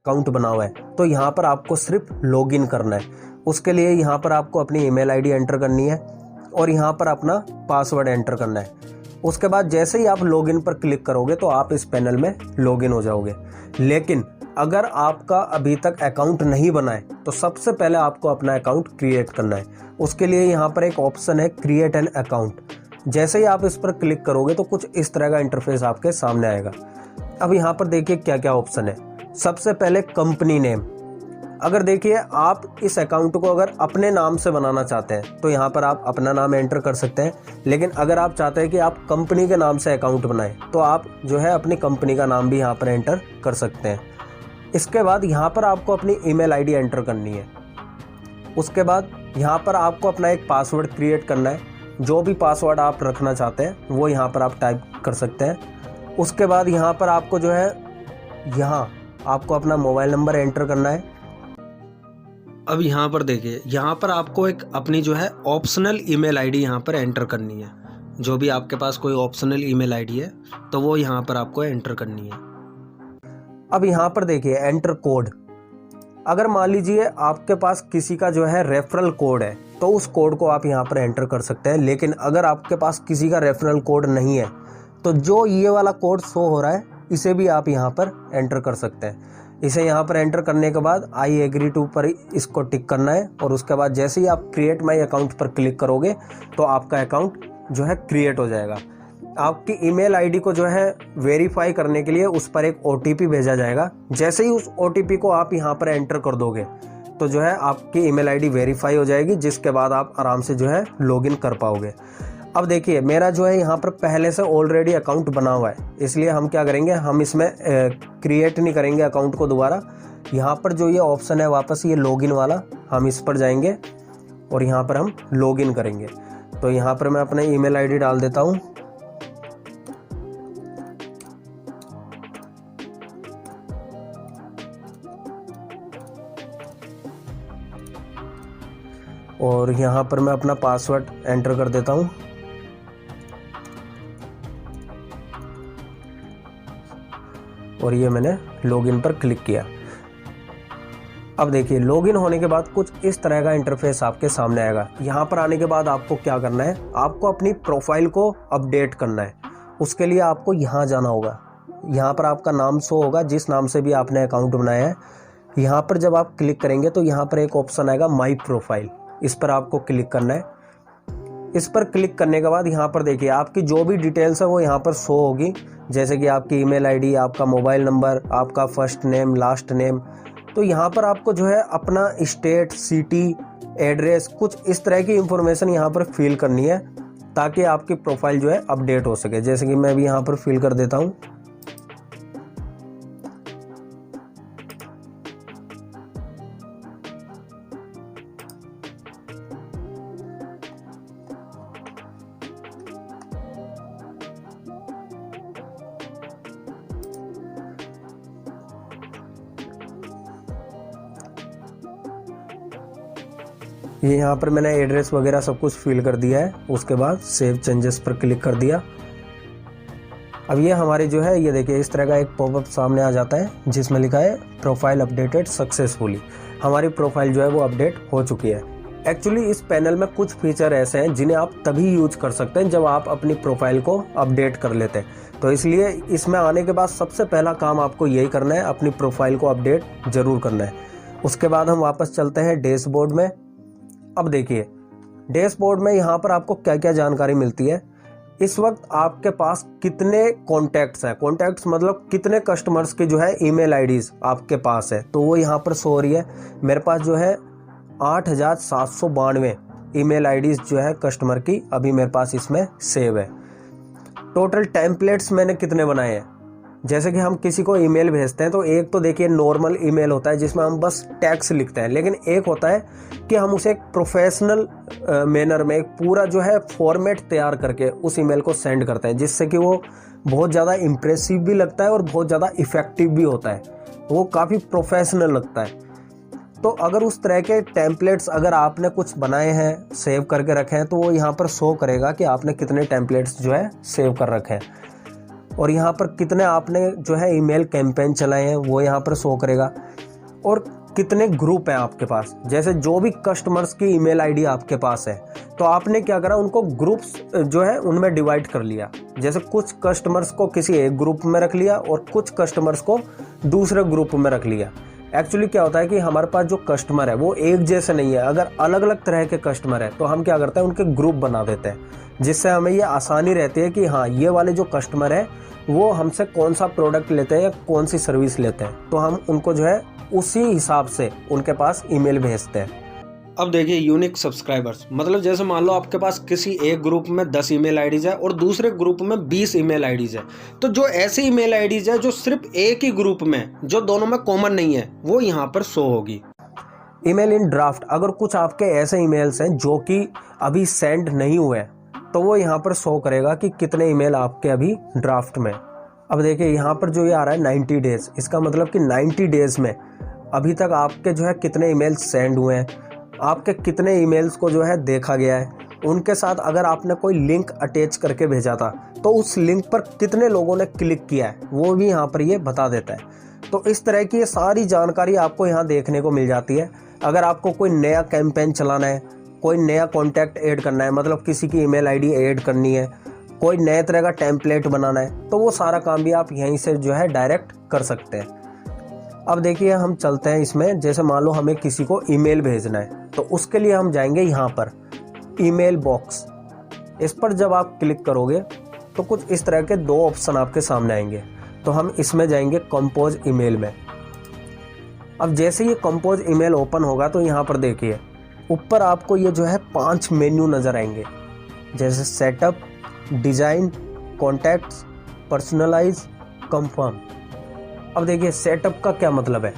Account बना हुआ है तो यहाँ पर आपको सिर्फ लॉगिन करना है। उसके लिए यहाँ पर आपको अपनी ईमेल आईडी एंटर करनी है और यहाँ पर अपना पासवर्ड एंटर करना है। उसके बाद जैसे ही आप लॉगिन पर क्लिक करोगे तो आप इस पैनल में लॉगिन हो जाओगे। लेकिन अगर आपका अभी तक अकाउंट नहीं बना है तो सबसे पहले आपको अपना अकाउंट क्रिएट करना है। उसके लिए यहाँ पर एक ऑप्शन है क्रिएट एन अकाउंट। जैसे ही आप इस पर क्लिक करोगे तो कुछ इस तरह का इंटरफेस आपके सामने आएगा। अब यहाँ पर देखिए क्या क्या ऑप्शन है। सबसे पहले कंपनी नेम। अगर देखिए आप इस अकाउंट को अगर अपने नाम से बनाना चाहते हैं तो यहाँ पर आप अपना नाम एंटर कर सकते हैं। लेकिन अगर आप चाहते हैं कि आप कंपनी के नाम से अकाउंट बनाएं तो आप जो है अपनी कंपनी का नाम भी यहाँ पर एंटर कर सकते हैं। इसके बाद यहाँ पर आपको अपनी ईमेल आईडी एंटर करनी है। उसके बाद यहाँ पर आपको अपना एक पासवर्ड क्रिएट करना है। जो भी पासवर्ड आप रखना चाहते हैं वो यहाँ पर आप टाइप कर सकते हैं। उसके बाद यहाँ पर आपको जो है यहाँ आपको अपना मोबाइल नंबर एंटर करना है। अब यहाँ पर देखिए यहाँ पर आपको एक अपनी जो है ऑप्शनल ईमेल आईडी यहाँ पर एंटर करनी है। जो भी आपके पास कोई ऑप्शनल ईमेल आईडी है तो वो यहाँ पर आपको एंटर करनी है। अब यहाँ पर देखिए एंटर कोड। अगर मान लीजिए आपके पास किसी का जो है रेफरल कोड है तो उस कोड को आप यहाँ पर एंटर कर सकते हैं। लेकिन अगर आपके पास किसी का रेफरल कोड नहीं है तो जो ये वाला कोड शो हो रहा है इसे भी आप यहाँ पर एंटर कर सकते हैं। इसे यहाँ पर एंटर करने के बाद आई एग्री टू पर इसको टिक करना है और उसके बाद जैसे ही आप क्रिएट माई अकाउंट पर क्लिक करोगे तो आपका अकाउंट जो है क्रिएट हो जाएगा। आपकी ईमेल आईडी को जो है वेरीफाई करने के लिए उस पर एक ओटीपी भेजा जाएगा। जैसे ही उस ओटीपी को आप यहाँ पर एंटर कर दोगे तो जो है आपकी ईमेल आईडी वेरीफाई हो जाएगी, जिसके बाद आप आराम से जो है लॉगिन कर पाओगे। अब देखिए मेरा जो है यहाँ पर पहले से ऑलरेडी अकाउंट बना हुआ है, इसलिए हम क्या करेंगे, हम इसमें क्रिएट नहीं करेंगे अकाउंट को दोबारा। यहाँ पर जो ये ऑप्शन है वापस ये लॉगिन वाला, हम इस पर जाएंगे और यहाँ पर हम लॉगिन करेंगे। तो यहाँ पर मैं अपना ईमेल आईडी डाल देता हूँ। और यहाँ पर मैं अपना पासवर्ड एंटर कर देता हूँ। और ये मैंने लॉगिन पर क्लिक किया। अब देखिए लॉगिन होने के बाद कुछ इस तरह का इंटरफेस आपके सामने आएगा। यहाँ पर आने के बाद आपको क्या करना है, आपको अपनी प्रोफाइल को अपडेट करना है। उसके लिए आपको यहाँ जाना होगा। यहाँ पर आपका नाम शो होगा जिस नाम से भी आपने अकाउंट बनाया है। यहाँ पर जब आप क्लिक करेंगे तो यहाँ पर एक ऑप्शन आएगा माई प्रोफाइल, इस पर आपको क्लिक करना है। इस पर क्लिक करने के बाद यहाँ पर देखिए आपकी जो भी डिटेल्स है वो यहाँ पर शो होगी, जैसे कि आपकी ईमेल आईडी, आपका मोबाइल नंबर, आपका फर्स्ट नेम, लास्ट नेम। तो यहाँ पर आपको जो है अपना स्टेट, सिटी, एड्रेस, कुछ इस तरह की इंफॉर्मेशन यहाँ पर फिल करनी है ताकि आपकी प्रोफाइल जो है अपडेट हो सके। जैसे कि मैं भी यहाँ पर फिल कर देता हूँ। ये यहाँ पर मैंने एड्रेस वगैरह सब कुछ फिल कर दिया है। उसके बाद सेव चेंजेस पर क्लिक कर दिया। अब ये हमारी जो है ये देखिए इस तरह का एक पॉपअप सामने आ जाता है जिसमें लिखा है प्रोफाइल अपडेटेड सक्सेसफुली। हमारी प्रोफाइल जो है वो अपडेट हो चुकी है। एक्चुअली इस पैनल में कुछ फीचर ऐसे हैं जिन्हें आप तभी यूज कर सकते हैं जब आप अपनी प्रोफाइल को अपडेट कर लेते हैं। तो इसलिए इसमें आने के बाद सबसे पहला काम आपको यही करना है, अपनी प्रोफाइल को अपडेट जरूर करना है। उसके बाद हम वापस चलते हैं डैशबोर्ड में। अब देखिए डैशबोर्ड में यहाँ पर आपको क्या क्या जानकारी मिलती है। इस वक्त आपके पास कितने कॉन्टैक्ट्स हैं, कॉन्टैक्ट्स मतलब कितने कस्टमर्स की जो है ईमेल आईडीज आपके पास है, तो वो यहाँ पर शो हो रही है। मेरे पास जो है 8792 ईमेल आईडीज जो है कस्टमर की अभी मेरे पास इसमें सेव है। टोटल टेम्पलेट्स मैंने कितने बनाए हैं, जैसे कि हम किसी को ईमेल भेजते हैं तो एक तो देखिए नॉर्मल ईमेल होता है जिसमें हम बस टेक्स्ट लिखते हैं, लेकिन एक होता है कि हम उसे एक प्रोफेशनल मैनर में एक पूरा जो है फॉर्मेट तैयार करके उस ईमेल को सेंड करते हैं, जिससे कि वो बहुत ज़्यादा इम्प्रेसिव भी लगता है और बहुत ज़्यादा इफ़ेक्टिव भी होता है, वो काफ़ी प्रोफेशनल लगता है। तो अगर उस तरह के टेम्पलेट्स अगर आपने कुछ बनाए हैं, सेव करके रखे हैं, तो वो यहाँ पर शो करेगा कि आपने कितने टेम्पलेट्स जो है सेव कर रखे हैं। और यहाँ पर कितने आपने जो है ईमेल कैंपेन चलाए हैं वो यहाँ पर शो करेगा, और कितने ग्रुप हैं आपके पास। जैसे जो भी कस्टमर्स की ईमेल आईडी आपके पास है तो आपने क्या करा, उनको ग्रुप्स जो है उनमें डिवाइड कर लिया। जैसे कुछ कस्टमर्स को किसी एक ग्रुप में रख लिया और कुछ कस्टमर्स को दूसरे ग्रुप में रख लिया। एक्चुअली क्या होता है कि हमारे पास जो कस्टमर है वो एक जैसे नहीं है। अगर अलग अलग तरह के कस्टमर है तो हम क्या करते हैं, उनके ग्रुप बना देते हैं, जिससे हमें ये आसानी रहती है कि हाँ ये वाले जो कस्टमर है वो हमसे कौन सा प्रोडक्ट लेते हैं या कौन सी सर्विस लेते हैं, तो हम उनको जो है उसी हिसाब से उनके पास ईमेल भेजते हैं। अब देखिए यूनिक सब्सक्राइबर्स, मतलब जैसे मान लो आपके पास किसी एक ग्रुप में 10 ईमेल आईडीज है और दूसरे ग्रुप में 20 ईमेल आईडीज है, तो जो ऐसी ईमेल आईडीज है जो सिर्फ एक ही ग्रुप में, जो दोनों में कॉमन नहीं है, वो यहाँ पर शो होगी। ईमेल इन ड्राफ्ट, अगर कुछ आपके ऐसे ईमेल्स हैं जो कि अभी सेंड नहीं हुए तो वो यहाँ पर शो करेगा कि कितने ईमेल आपके अभी ड्राफ्ट में। अब देखिए यहाँ पर जो ये आ रहा है 90 डेज, इसका मतलब कि 90 डेज में अभी तक आपके जो है कितने ईमेल्स सेंड हुए हैं, आपके कितने ईमेल्स को जो है देखा गया है, उनके साथ अगर आपने कोई लिंक अटैच करके भेजा था तो उस लिंक पर कितने लोगों ने क्लिक किया है वो भी यहाँ पर ये बता देता है। तो इस तरह की ये सारी जानकारी आपको यहाँ देखने को मिल जाती है। अगर आपको कोई नया कैंपेन चलाना है, कोई नया कॉन्टैक्ट ऐड करना है, मतलब किसी की ईमेल आईडी ऐड करनी है, कोई नए तरह का टेम्पलेट बनाना है, तो वो सारा काम भी आप यहीं से जो है डायरेक्ट कर सकते हैं। अब देखिए हम चलते हैं इसमें। जैसे मान लो हमें किसी को ईमेल भेजना है तो उसके लिए हम जाएंगे यहाँ पर ईमेल बॉक्स। इस पर जब आप क्लिक करोगे तो कुछ इस तरह के 2 ऑप्शन आपके सामने आएंगे। तो हम इसमें जाएंगे कंपोज ईमेल में। अब जैसे ये कंपोज ईमेल ओपन होगा तो यहाँ पर देखिए ऊपर आपको ये जो है 5 मेन्यू नज़र आएंगे, जैसे setup, design, contacts, personalise, confirm. अब देखिए सेटअप का क्या मतलब है।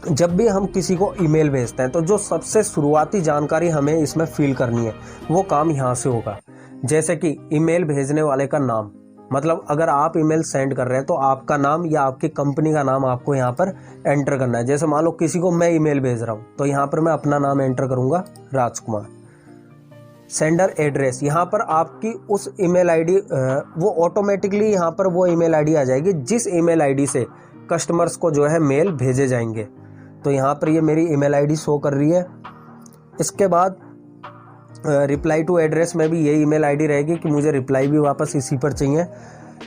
जब भी हम किसी को ईमेल भेजते हैं तो जो सबसे शुरुआती जानकारी हमें इसमें फिल करनी है वो काम यहाँ से होगा। जैसे कि ईमेल भेजने वाले का नाम, मतलब अगर आप ईमेल सेंड कर रहे हैं तो आपका नाम या आपकी कंपनी का नाम आपको यहाँ पर एंटर करना है। जैसे मान लो किसी को मैं ईमेल भेज रहा हूँ तो यहाँ पर मैं अपना नाम एंटर करूँगा, राजकुमार। सेंडर एड्रेस, यहाँ पर आपकी उस ईमेल आईडी वो ऑटोमेटिकली यहाँ पर वो ईमेल आईडी आ जाएगी जिस ईमेल आईडी से कस्टमर्स को जो है मेल भेजे जाएंगे। तो यहाँ पर ये मेरी ईमेल आईडी शो कर रही है। इसके बाद रिप्लाई टू एड्रेस में भी ये ईमेल आईडी रहेगी कि मुझे रिप्लाई भी वापस इसी पर चाहिए।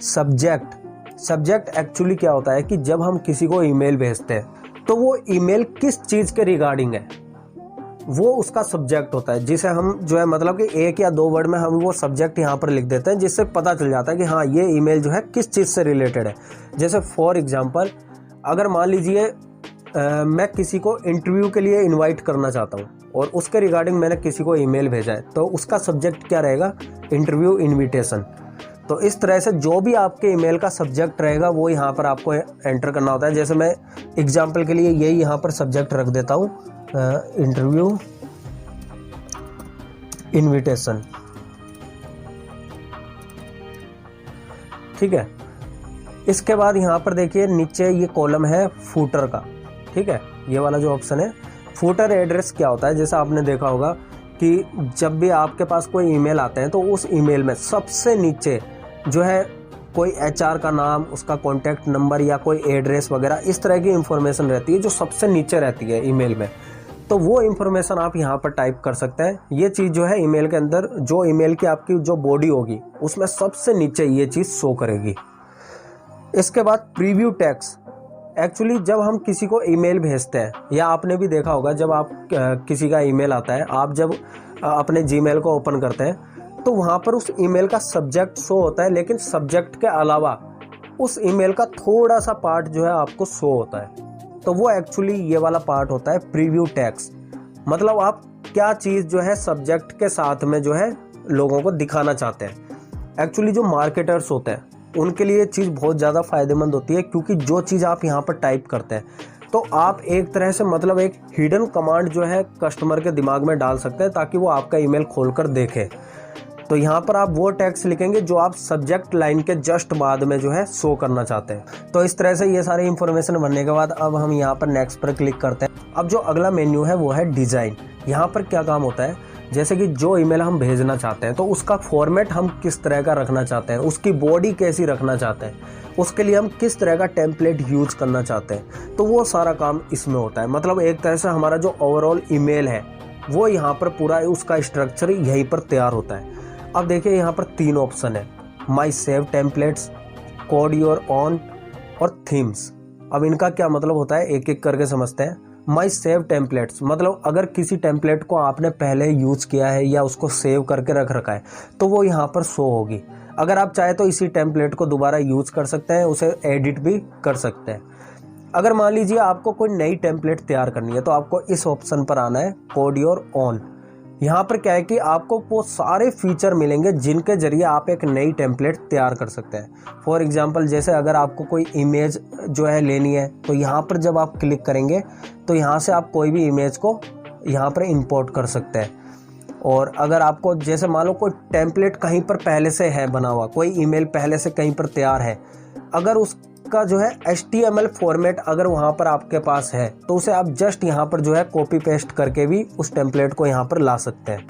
सब्जेक्ट एक्चुअली क्या होता है कि जब हम किसी को ईमेल भेजते हैं तो वो ईमेल किस चीज़ के रिगार्डिंग है वो उसका सब्जेक्ट होता है, जिसे हम जो है मतलब कि 1 या 2 वर्ड में हम वो सब्जेक्ट यहाँ पर लिख देते हैं, जिससे पता चल जाता है कि हाँ ये ईमेल जो है किस चीज़ से रिलेटेड है। जैसे फॉर एग्जांपल अगर मान लीजिए मैं किसी को इंटरव्यू के लिए इनवाइट करना चाहता हूँ और उसके रिगार्डिंग मैंने किसी को ईमेल भेजा है तो उसका सब्जेक्ट क्या रहेगा, इंटरव्यू इन्विटेशन। तो इस तरह से जो भी आपके ईमेल का सब्जेक्ट रहेगा वो यहाँ पर आपको एंटर करना होता है। जैसे मैं एग्जांपल के लिए यही यहाँ पर सब्जेक्ट रख देता हूँ, इंटरव्यू इनविटेशन। ठीक है। इसके बाद यहाँ पर देखिए नीचे ये कॉलम है फूटर का। ठीक है, ये वाला जो ऑप्शन है फूटर एड्रेस क्या होता है, जैसा आपने देखा होगा कि जब भी आपके पास कोई ईमेल आते हैं तो उस ईमेल में सबसे नीचे जो है कोई HR का नाम, उसका कॉन्टैक्ट नंबर या कोई एड्रेस वगैरह इस तरह की इंफॉर्मेशन रहती है जो सबसे नीचे रहती है ईमेल में। तो वो इन्फॉर्मेशन आप यहाँ पर टाइप कर सकते हैं। ये चीज़ जो है ईमेल के अंदर जो ईमेल की आपकी जो बॉडी होगी उसमें सबसे नीचे ये चीज़ शो करेगी। इसके बाद प्रीव्यू टेक्स्ट। एक्चुअली जब हम किसी को ईमेल भेजते हैं या आपने भी देखा होगा जब आप किसी का ईमेल आता है, आप जब अपने जीमेल को ओपन करते हैं तो वहाँ पर उस ईमेल का सब्जेक्ट शो होता है, लेकिन सब्जेक्ट के अलावा उस ईमेल का थोड़ा सा पार्ट जो है आपको शो होता है। तो वो एक्चुअली ये वाला पार्ट होता है प्रीव्यू टेक्स्ट। मतलब आप क्या चीज़ जो है सब्जेक्ट के साथ में जो है लोगों को दिखाना चाहते हैं। एक्चुअली जो मार्केटर्स होते हैं उनके लिए चीज़ बहुत ज़्यादा फ़ायदेमंद होती है, क्योंकि जो चीज़ आप यहाँ पर टाइप करते हैं तो आप एक तरह से मतलब एक हिडन कमांड जो है कस्टमर के दिमाग में डाल सकते हैं ताकि वो आपका ईमेल खोलकर देखे। तो यहाँ पर आप वो टेक्स्ट लिखेंगे जो आप सब्जेक्ट लाइन के जस्ट बाद में जो है शो करना चाहते हैं। तो इस तरह से ये सारी इन्फॉर्मेशन बनने के बाद अब हम यहाँ पर नेक्स्ट पर क्लिक करते हैं। अब जो अगला मेन्यू है वो है डिज़ाइन। यहाँ पर क्या काम होता है, जैसे कि जो ईमेल हम भेजना चाहते हैं तो उसका फॉर्मेट हम किस तरह का रखना चाहते हैं, उसकी बॉडी कैसी रखना चाहते हैं, उसके लिए हम किस तरह का टेम्पलेट यूज करना चाहते हैं, तो वो सारा काम इसमें होता है। मतलब एक तरह से हमारा जो ओवरऑल ईमेल है वो यहाँ पर पूरा उसका स्ट्रक्चर यहीं पर तैयार होता है। अब देखिए यहाँ पर 3 ऑप्शन है, my save templates, code your own और थीम्स। अब इनका क्या मतलब होता है एक एक करके समझते हैं। माई सेव टेम्पलेट्स मतलब अगर किसी टेम्पलेट को आपने पहले यूज किया है या उसको सेव करके रख रखा है तो वो यहाँ पर शो होगी। अगर आप चाहे तो इसी टेम्पलेट को दोबारा यूज कर सकते हैं, उसे एडिट भी कर सकते हैं। अगर मान लीजिए आपको कोई नई टेम्पलेट तैयार करनी है तो आपको इस ऑप्शन पर आना है, कोड योर ओन। यहाँ पर क्या है कि आपको वो सारे फीचर मिलेंगे जिनके जरिए आप एक नई टेम्पलेट तैयार कर सकते हैं। फॉर एग्जांपल जैसे अगर आपको कोई इमेज जो है लेनी है तो यहाँ पर जब आप क्लिक करेंगे तो यहाँ से आप कोई भी इमेज को यहाँ पर इंपोर्ट कर सकते हैं। और अगर आपको जैसे मान लो कोई टेम्पलेट कहीं पर पहले से है बना हुआ, कोई ईमेल पहले से कहीं पर तैयार है, अगर उसका जो है HTML फॉर्मेट अगर वहाँ पर आपके पास है तो उसे आप जस्ट यहाँ पर जो है कॉपी पेस्ट करके भी उस टेम्पलेट को यहाँ पर ला सकते हैं।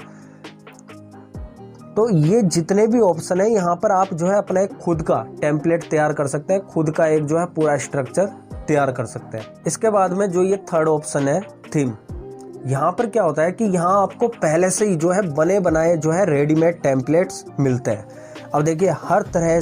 तो ये जितने भी ऑप्शन है यहाँ पर आप जो है अपना एक खुद का टेम्पलेट तैयार कर सकते हैं, खुद का एक जो है पूरा स्ट्रक्चर तैयार कर सकते हैं। इसके बाद में जो ये 3rd ऑप्शन है, थीम। यहाँ पर क्या होता है कि यहाँ आपको पहले से ही जो है बने बनाए जो है रेडीमेड टेम्पलेट्स मिलते हैं। अब देखिए हर तरह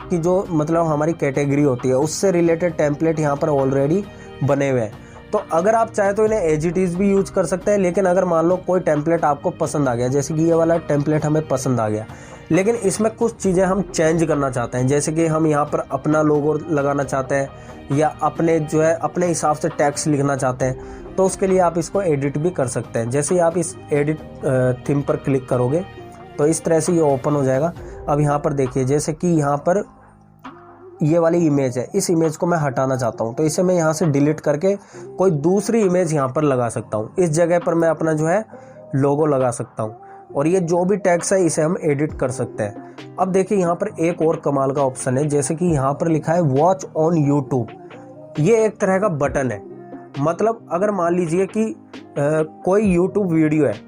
की जो मतलब हमारी कैटेगरी होती है उससे रिलेटेड टेम्पलेट यहाँ पर ऑलरेडी बने हुए हैं। तो अगर आप चाहे तो इन्हें एज इट इज़ भी यूज कर सकते हैं, लेकिन अगर मान लो कोई टेम्पलेट आपको पसंद आ गया, जैसे कि ये वाला टेम्पलेट हमें पसंद आ गया, लेकिन इसमें कुछ चीज़ें हम चेंज करना चाहते हैं, जैसे कि हम यहाँ पर अपना लोगो लगाना चाहते हैं या अपने जो है अपने हिसाब से टेक्स्ट लिखना चाहते हैं, तो उसके लिए आप इसको एडिट भी कर सकते हैं। जैसे ही आप इस एडिट थीम पर क्लिक करोगे तो इस तरह से ये ओपन हो जाएगा। अब यहाँ पर देखिए जैसे कि यहाँ पर ये वाली इमेज है, इस इमेज को मैं हटाना चाहता हूँ तो इसे मैं यहाँ से डिलीट करके कोई दूसरी इमेज यहाँ पर लगा सकता हूँ। इस जगह पर मैं अपना जो है लोगो लगा सकता हूँ और ये जो भी टेक्स्ट है इसे हम एडिट कर सकते हैं। अब देखिए यहाँ पर एक और कमाल का ऑप्शन है, जैसे कि यहाँ पर लिखा है वॉच ऑन यूट्यूब। ये एक तरह का बटन है, मतलब अगर मान लीजिए कि कोई यूट्यूब वीडियो है,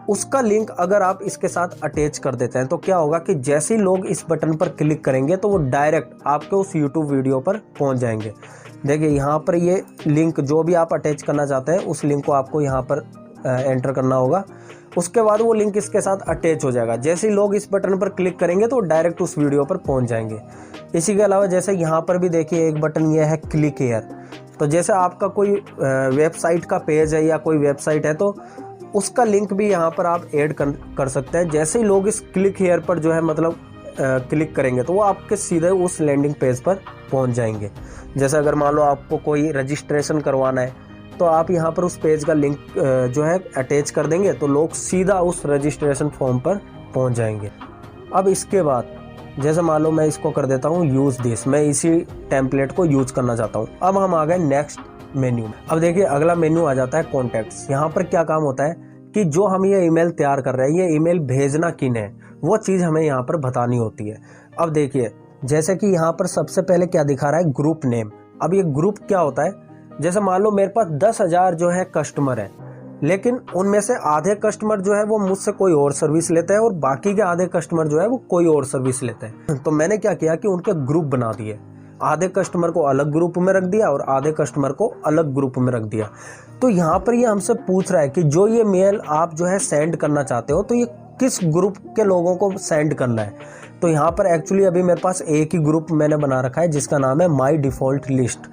उसका लिंक अगर आप इसके साथ अटैच कर देते हैं तो क्या होगा कि जैसे ही लोग इस बटन पर क्लिक करेंगे तो वो डायरेक्ट आपके उस यूट्यूब वीडियो पर पहुंच जाएंगे। देखिए यहाँ पर ये लिंक जो भी आप अटैच करना चाहते हैं उस लिंक को आपको यहाँ पर एंटर करना होगा। उसके बाद वो लिंक इसके साथ अटैच हो जाएगा। जैसे ही लोग इस बटन पर क्लिक करेंगे तो डायरेक्ट उस वीडियो पर पहुंच जाएंगे। इसी के अलावा जैसे यहाँ पर भी देखिए एक बटन ये है क्लिक हियर। तो जैसे आपका कोई वेबसाइट का पेज है या कोई वेबसाइट है तो उसका लिंक भी यहाँ पर आप ऐड कर सकते हैं। जैसे ही लोग इस क्लिक हियर पर जो है मतलब क्लिक करेंगे तो वो आपके सीधे उस लैंडिंग पेज पर पहुँच जाएंगे। जैसे अगर मान लो आपको कोई रजिस्ट्रेशन करवाना है तो आप यहाँ पर उस पेज का लिंक जो है अटैच कर देंगे तो लोग सीधा उस रजिस्ट्रेशन फॉर्म पर पहुँच जाएंगे। अब इसके बाद जैसे मान लो मैं इसको कर देता हूँ यूज़ दिस, मैं इसी टेम्पलेट को यूज करना चाहता हूँ। अब हम आ गए नेक्स्ट मेन्यू में। अब देखिए अगला मेन्यू आ जाता है कॉन्टैक्ट्स। यहाँ पर क्या काम होता है कि जो हम ये ईमेल तैयार कर रहे हैं, ये ईमेल भेजना किन्हें है, वो चीज़ हमें यहाँ पर बतानी होती है। अब देखिए जैसे कि यहाँ पर सबसे पहले क्या दिखा रहा है, ग्रुप नेम। अब ये ग्रुप क्या होता है, जैसे मान लो मेरे पास 10,000 जो है कस्टमर है, लेकिन उनमें से आधे कस्टमर जो है वो मुझसे कोई और सर्विस लेते हैं और बाकी के आधे कस्टमर जो है वो कोई और सर्विस लेते हैं। तो मैंने क्या किया कि उनके ग्रुप बना दिए, आधे कस्टमर को अलग ग्रुप में रख दिया और आधे कस्टमर को अलग ग्रुप में रख दिया। तो यहाँ पर ये हमसे पूछ रहा है कि जो ये मेल आप जो है सेंड करना चाहते हो तो ये किस ग्रुप के लोगों को सेंड करना है। तो यहाँ पर एक्चुअली अभी मेरे पास एक ही ग्रुप मैंने बना रखा है जिसका नाम है माई डिफ़ॉल्ट लिस्ट।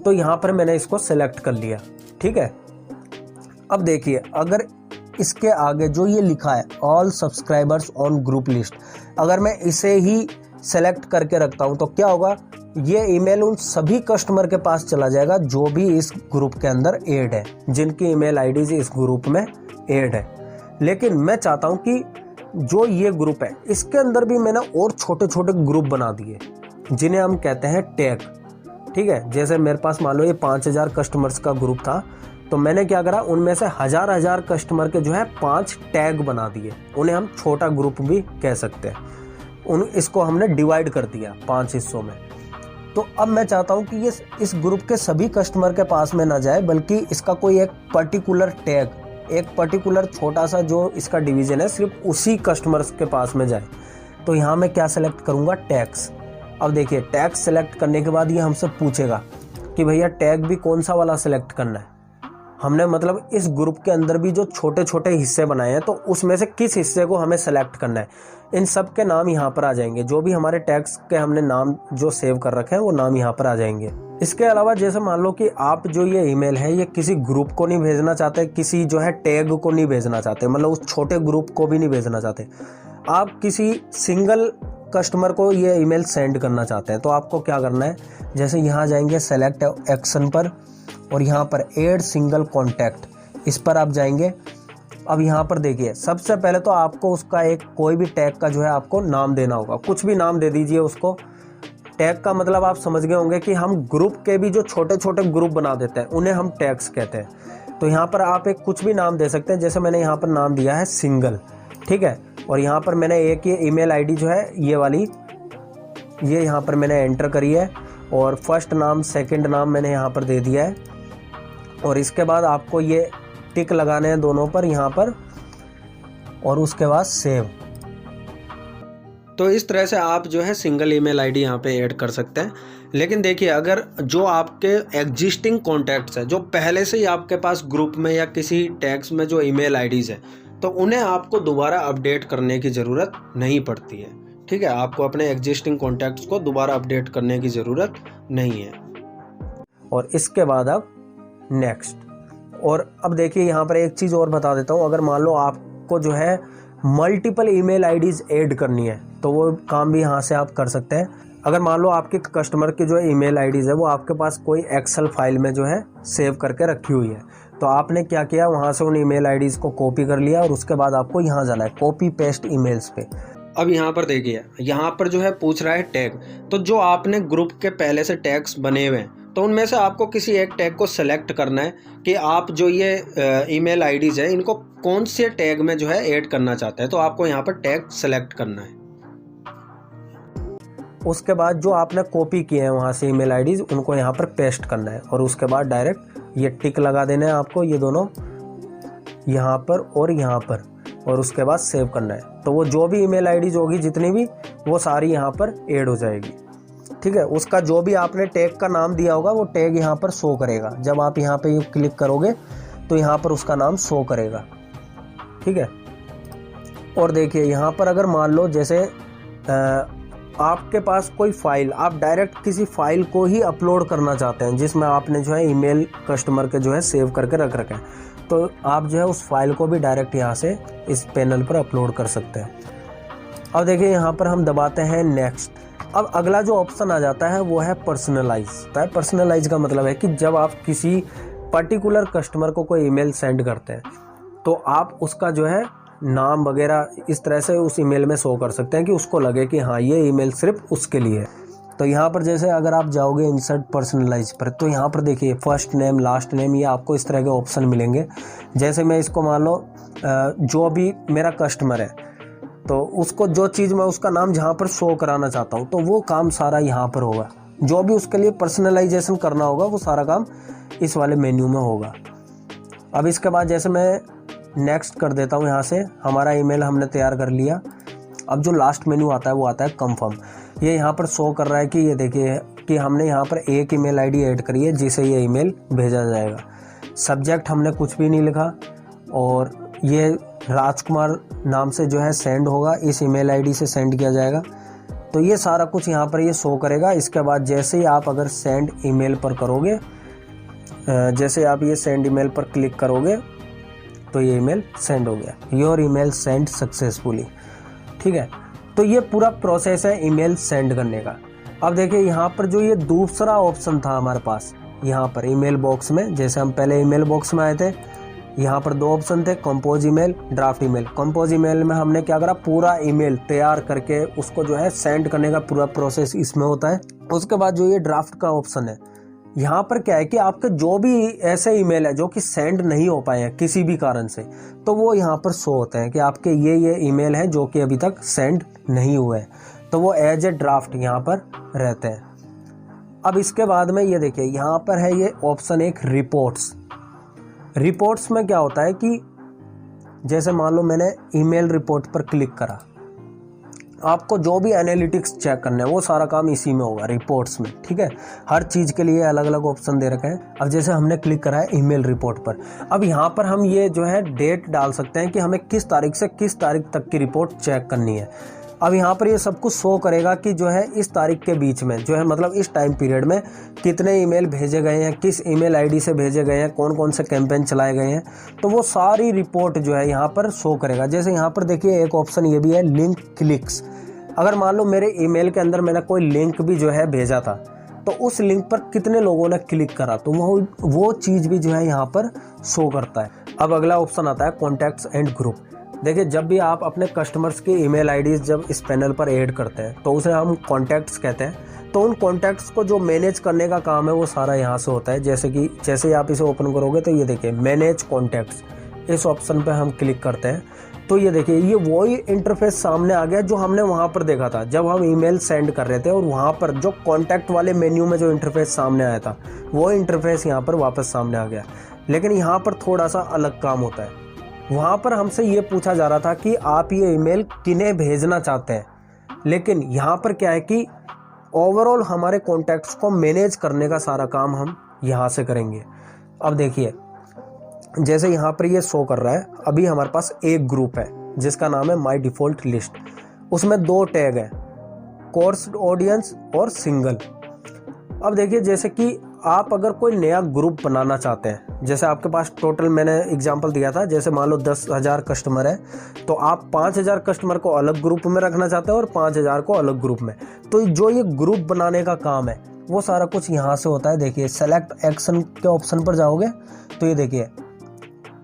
तो यहाँ पर मैंने इसको सेलेक्ट कर लिया, ठीक है। अब देखिए अगर इसके आगे जो ये लिखा है all subscribers on group list, अगर मैं इसे ही सेलेक्ट करके रखता हूँ तो क्या होगा, ये ईमेल उन सभी कस्टमर के पास चला जाएगा जो भी इस ग्रुप के अंदर ऐड है, जिनकी ईमेल आईडीज इस ग्रुप में ऐड है। लेकिन मैं चाहता हूँ कि जो ये ग्रुप है इसके अंदर भी मैंने और छोटे छोटे ग्रुप बना दिए जिन्हें हम कहते हैं टैग, ठीक है। जैसे मेरे पास मान लो ये 5,000 कस्टमर्स का ग्रुप था तो मैंने क्या करा, उनमें से हजार कस्टमर के जो है 5 टैग बना दिए, उन्हें हम छोटा ग्रुप भी कह सकते हैं। इसको हमने डिवाइड कर दिया 5 हिस्सों में। तो अब मैं चाहता हूं कि ये इस ग्रुप के सभी कस्टमर के पास में ना जाए, बल्कि इसका कोई एक पर्टिकुलर टैग एक पर्टिकुलर छोटा सा जो इसका डिवीज़न है सिर्फ उसी कस्टमर्स के पास में जाए। तो यहाँ मैं क्या सेलेक्ट करूँगा, टैग्स। अब देखिए टैग सेलेक्ट करने के बाद ये हमसे पूछेगा कि भैया टैग भी कौन सा वाला सेलेक्ट करना है। हमने मतलब इस ग्रुप के अंदर भी जो छोटे छोटे हिस्से बनाए हैं तो उसमें से किस हिस्से को हमें सेलेक्ट करना है। इन सब के नाम यहाँ पर आ जाएंगे, जो भी हमारे टैग्स के हमने नाम जो सेव कर रखे हैं वो नाम यहाँ पर आ जाएंगे। इसके अलावा जैसे मान लो कि आप जो ये ईमेल है ये किसी ग्रुप को नहीं भेजना चाहते, किसी जो है टैग को नहीं भेजना चाहते, मतलब उस छोटे ग्रुप को भी नहीं भेजना चाहते, आप किसी सिंगल कस्टमर को ये ईमेल सेंड करना चाहते हैं। तो आपको क्या करना है, जैसे यहाँ जाएंगे सेलेक्ट एक्शन पर और यहाँ पर ऐड सिंगल कॉन्टैक्ट, इस पर आप जाएंगे। अब यहाँ पर देखिए सबसे पहले तो आपको उसका एक कोई भी टैग का जो है आपको नाम देना होगा, कुछ भी नाम दे दीजिए उसको। टैग का मतलब आप समझ गए होंगे कि हम ग्रुप के भी जो छोटे छोटे ग्रुप बना देते हैं उन्हें हम टैग्स कहते हैं। तो यहाँ पर आप एक कुछ भी नाम दे सकते हैं, जैसे मैंने यहाँ पर नाम दिया है सिंगल, ठीक है। और यहाँ पर मैंने एक ये ईमेल आईडी जो है ये वाली ये यहाँ पर मैंने एंटर करी है और फर्स्ट नाम सेकंड नाम मैंने यहाँ पर दे दिया है। और इसके बाद आपको ये टिक लगाने हैं दोनों पर यहाँ पर और उसके बाद सेव। तो इस तरह से आप जो है सिंगल ईमेल आईडी यहाँ पे ऐड कर सकते हैं। लेकिन देखिए अगर जो आपके एग्जिस्टिंग कॉन्टैक्ट्स है जो पहले से ही आपके पास ग्रुप में या किसी टैग्स में जो ईमेल आईडीज़ है तो उन्हें आपको दोबारा अपडेट करने की ज़रूरत नहीं पड़ती है, ठीक है। आपको अपने एग्जिस्टिंग कॉन्टैक्ट्स को दोबारा अपडेट करने की ज़रूरत नहीं है। और इसके बाद अब नेक्स्ट। और अब देखिए यहाँ पर एक चीज़ और बता देता हूँ, अगर मान लो आपको जो है मल्टीपल ईमेल आईडीज़ ऐड करनी है तो वो काम भी यहाँ से आप कर सकते हैं। अगर मान लो आपके कस्टमर की जो ईमेल आईडीज़ है वो आपके पास कोई एक्सेल फाइल में जो है सेव करके रखी हुई है, तो आपने क्या किया, वहाँ से उन ईमेल आईडीज़ को कॉपी कर लिया और उसके बाद आपको यहाँ जाना है कॉपी पेस्ट ईमेल्स पे। अब यहाँ पर देखिए यहाँ पर जो है पूछ रहा है टैग, तो जो आपने ग्रुप के पहले से टैग्स बने हुए हैं तो उनमें से आपको किसी एक टैग को सेलेक्ट करना है कि आप जो ये ईमेल आईडीज़ है इनको कौन से टैग में जो है ऐड करना चाहते हैं। तो आपको यहाँ पर टैग सेलेक्ट करना है। उसके बाद जो आपने कॉपी किए हैं वहाँ से ईमेल आईडीज़ उनको यहाँ पर पेस्ट करना है और उसके बाद डायरेक्ट ये टिक लगा देना है आपको, ये दोनों यहाँ पर और यहाँ पर, और उसके बाद सेव करना है। तो वो जो भी ईमेल आईडीज़ होगी जितनी भी वो सारी यहाँ पर ऐड हो जाएगी, ठीक है। उसका जो भी आपने टैग का नाम दिया होगा वो टैग यहाँ पर शो करेगा। जब आप यहाँ पे क्लिक करोगे तो यहाँ पर उसका नाम शो करेगा, ठीक है। और देखिए यहाँ पर अगर मान लो जैसे आपके पास कोई फाइल, आप डायरेक्ट किसी फाइल को ही अपलोड करना चाहते हैं जिसमें आपने जो है ईमेल कस्टमर के जो है सेव करके रख रखे हैं, तो आप जो है उस फाइल को भी डायरेक्ट यहाँ से इस पैनल पर अपलोड कर सकते हैं। अब देखिए यहाँ पर हम दबाते हैं नेक्स्ट। अब अगला जो ऑप्शन आ जाता है वो है पर्सनलाइज। तो पर्सनलाइज का मतलब है कि जब आप किसी पर्टिकुलर कस्टमर को कोई ईमेल सेंड करते हैं तो आप उसका जो है नाम वगैरह इस तरह से उस ईमेल में शो कर सकते हैं कि उसको लगे कि हाँ ये ईमेल सिर्फ उसके लिए है। तो यहाँ पर जैसे अगर आप जाओगे इंसर्ट पर्सनलाइज पर तो यहाँ पर देखिए फर्स्ट नेम लास्ट नेम ये आपको इस तरह के ऑप्शन मिलेंगे। जैसे मैं इसको मान लो जो भी मेरा कस्टमर है तो उसको जो चीज़ मैं उसका नाम जहाँ पर शो कराना चाहता हूँ तो वो काम सारा यहाँ पर होगा। जो भी उसके लिए पर्सनलाइजेशन करना होगा वो सारा काम इस वाले मेन्यू में होगा। अब इसके बाद जैसे मैं नेक्स्ट कर देता हूँ, यहाँ से हमारा ईमेल हमने तैयार कर लिया। अब जो लास्ट मेन्यू आता है वो आता है कंफर्म। ये यहाँ पर शो कर रहा है कि ये देखिए कि हमने यहाँ पर एक ईमेल आईडी ऐड करी है जिसे ये ईमेल भेजा जाएगा। सब्जेक्ट हमने कुछ भी नहीं लिखा और ये राजकुमार नाम से जो है सेंड होगा, इस ईमेल आईडी से सेंड किया जाएगा। तो ये सारा कुछ यहाँ पर ये शो करेगा। इसके बाद जैसे ही आप अगर सेंड ईमेल पर करोगे, जैसे आप ये सेंड ईमेल पर क्लिक करोगे तो ये ईमेल सेंड हो गया, योर ईमेल सेंड सक्सेसफुली, ठीक है। तो ये पूरा प्रोसेस है ईमेल सेंड करने का। अब देखिए यहाँ पर जो ये दूसरा ऑप्शन था हमारे पास यहाँ पर ईमेल बॉक्स में, जैसे हम पहले ईमेल बॉक्स में आए थे, यहाँ पर दो ऑप्शन थे, compose email, draft email. Compose email में हमने क्या करा, पूरा ईमेल तैयार करके उसको जो है सेंड करने का पूरा प्रोसेस इसमें होता है। उसके बाद जो ये ड्राफ्ट का ऑप्शन है, यहाँ पर क्या है कि आपके जो भी ऐसे ईमेल है जो कि सेंड नहीं हो पाए हैं किसी भी कारण से, तो वो यहाँ पर शो होते हैं कि आपके ये ईमेल है जो कि अभी तक सेंड नहीं हुए हैं, तो वो एज ए ड्राफ्ट यहाँ पर रहते हैं। अब इसके बाद में ये देखिए यहाँ पर है ये ऑप्शन एक रिपोर्ट्स। रिपोर्ट्स में क्या होता है कि जैसे मान लो मैंने ईमेल रिपोर्ट पर क्लिक करा, आपको जो भी एनालिटिक्स चेक करना है वो सारा काम इसी में होगा, रिपोर्ट्स में, ठीक है। हर चीज़ के लिए अलग अलग ऑप्शन दे रखे हैं। अब जैसे हमने क्लिक करा है ईमेल रिपोर्ट पर, अब यहाँ पर हम ये जो है डेट डाल सकते हैं कि हमें किस तारीख से किस तारीख तक की रिपोर्ट चेक करनी है। अब यहाँ पर ये सब कुछ शो करेगा कि जो है इस तारीख के बीच में जो है मतलब इस टाइम पीरियड में कितने ईमेल भेजे गए हैं, किस ईमेल आईडी से भेजे गए हैं, कौन कौन से कैंपेन चलाए गए हैं, तो वो सारी रिपोर्ट जो है यहाँ पर शो करेगा। जैसे यहाँ पर देखिए एक ऑप्शन ये भी है लिंक क्लिक्स। अगर मान लो मेरे ईमेल के अंदर मैंने कोई लिंक भी जो है भेजा था, तो उस लिंक पर कितने लोगों ने क्लिक करा, तो वो चीज़ भी जो है यहाँ पर शो करता है। अब अगला ऑप्शन आता है कॉन्टैक्ट्स एंड ग्रुप। देखिए जब भी आप अपने कस्टमर्स की ईमेल आईडीज़ जब इस पैनल पर ऐड करते हैं तो उसे हम कॉन्टैक्ट्स कहते हैं। तो उन कॉन्टैक्ट्स को जो मैनेज करने का काम है वो सारा यहाँ से होता है। जैसे ही आप इसे ओपन करोगे तो ये देखिए मैनेज कॉन्टैक्ट्स, इस ऑप्शन पे हम क्लिक करते हैं तो ये देखिए ये वही इंटरफेस सामने आ गया जो हमने वहाँ पर देखा था जब हम ईमेल सेंड कर रहे थे, और वहाँ पर जो कॉन्टैक्ट वाले मेन्यू में जो इंटरफेस सामने आया था वो इंटरफेस यहाँ पर वापस सामने आ गया। लेकिन यहाँ पर थोड़ा सा अलग काम होता है। वहाँ पर हमसे ये पूछा जा रहा था कि आप ये ईमेल किन्हें भेजना चाहते हैं, लेकिन यहाँ पर क्या है कि ओवरऑल हमारे कॉन्टैक्ट्स को मैनेज करने का सारा काम हम यहाँ से करेंगे। अब देखिए जैसे यहाँ पर ये शो कर रहा है, अभी हमारे पास एक ग्रुप है जिसका नाम है माय डिफ़ॉल्ट लिस्ट। उसमें 2 टैग हैं, कोर्स ऑडियंस और सिंगल। अब देखिए जैसे कि आप अगर कोई नया ग्रुप बनाना चाहते हैं, जैसे आपके पास टोटल मैंने एग्जांपल दिया था, जैसे मान लो 10,000 कस्टमर है तो आप 5,000 कस्टमर को अलग ग्रुप में रखना चाहते हैं और 5,000 को अलग ग्रुप में। तो जो ये ग्रुप बनाने का काम है वो सारा कुछ यहाँ से होता है। देखिए सेलेक्ट एक्शन के ऑप्शन पर जाओगे तो ये देखिए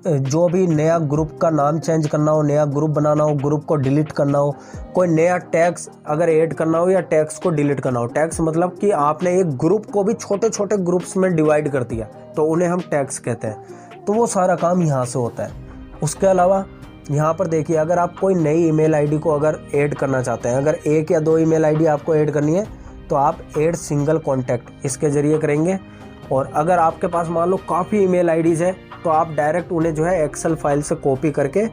जो भी नया ग्रुप का नाम चेंज करना हो, नया ग्रुप बनाना हो, ग्रुप को डिलीट करना हो, कोई नया टैग्स अगर ऐड करना हो या टैग्स को डिलीट करना हो। टैग्स मतलब कि आपने एक ग्रुप को भी छोटे छोटे ग्रुप्स में डिवाइड कर दिया तो उन्हें हम टैग्स कहते हैं। तो वो सारा काम यहाँ से होता है। उसके अलावा यहाँ पर देखिए अगर आप कोई नई ईमेल आईडी को अगर ऐड करना चाहते हैं, अगर 1 या 2 ईमेल आईडी आपको ऐड करनी है तो आप ऐड सिंगल कॉन्टैक्ट इसके ज़रिए करेंगे। और अगर आपके पास मान लो काफ़ी ईमेल आईडीज़ है तो आप डायरेक्ट उन्हें जो है एक्सेल फाइल से कॉपी करके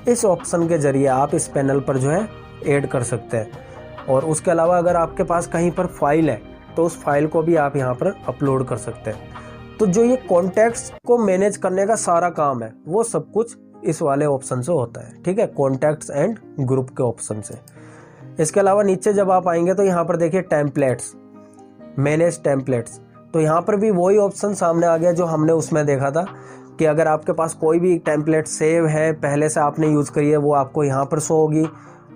इस ऑप्शन के ज़रिए आप इस पैनल पर जो है ऐड कर सकते हैं। और उसके अलावा अगर आपके पास कहीं पर फाइल है तो उस फाइल को भी आप यहाँ पर अपलोड कर सकते हैं। तो जो ये कॉन्टैक्ट्स को मैनेज करने का सारा काम है वो सब कुछ इस वाले ऑप्शन से होता है, ठीक है, कॉन्टैक्ट्स एंड ग्रुप के ऑप्शन से। इसके अलावा नीचे जब आप आएंगे तो यहाँ पर देखिए टेम्पलेट्स, मैनेज टेम्पलेट्स। तो यहाँ पर भी वही ऑप्शन सामने आ गया जो हमने उसमें देखा था कि अगर आपके पास कोई भी टेम्पलेट सेव है, पहले से आपने यूज़ करी है, वो आपको यहाँ पर शो होगी।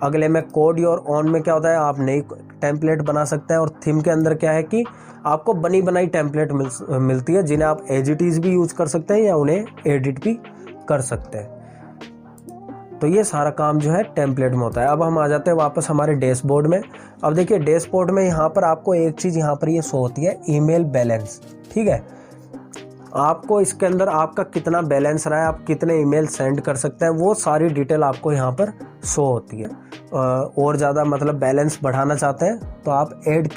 अगले में कोड योर ऑन में क्या होता है, आप नई टेम्पलेट बना सकते हैं। और थीम के अंदर क्या है कि आपको बनी बनाई टेम्पलेट मिलती है जिन्हें आप एज इट इज़ भी यूज़ कर सकते हैं या उन्हें एडिट भी कर सकते हैं। तो ये सारा काम जो है टेम्पलेट में होता है। अब हम आ जाते हैं वापस हमारे डैशबोर्ड में। अब देखिए डैशबोर्ड में यहाँ पर आपको एक चीज़ यहाँ पर ये शो होती है, ईमेल बैलेंस, ठीक है। आपको इसके अंदर आपका कितना बैलेंस रहा है, आप कितने ईमेल सेंड कर सकते हैं, वो सारी डिटेल आपको यहाँ पर शो होती है। और ज़्यादा मतलब बैलेंस बढ़ाना चाहते हैं तो आप ऐड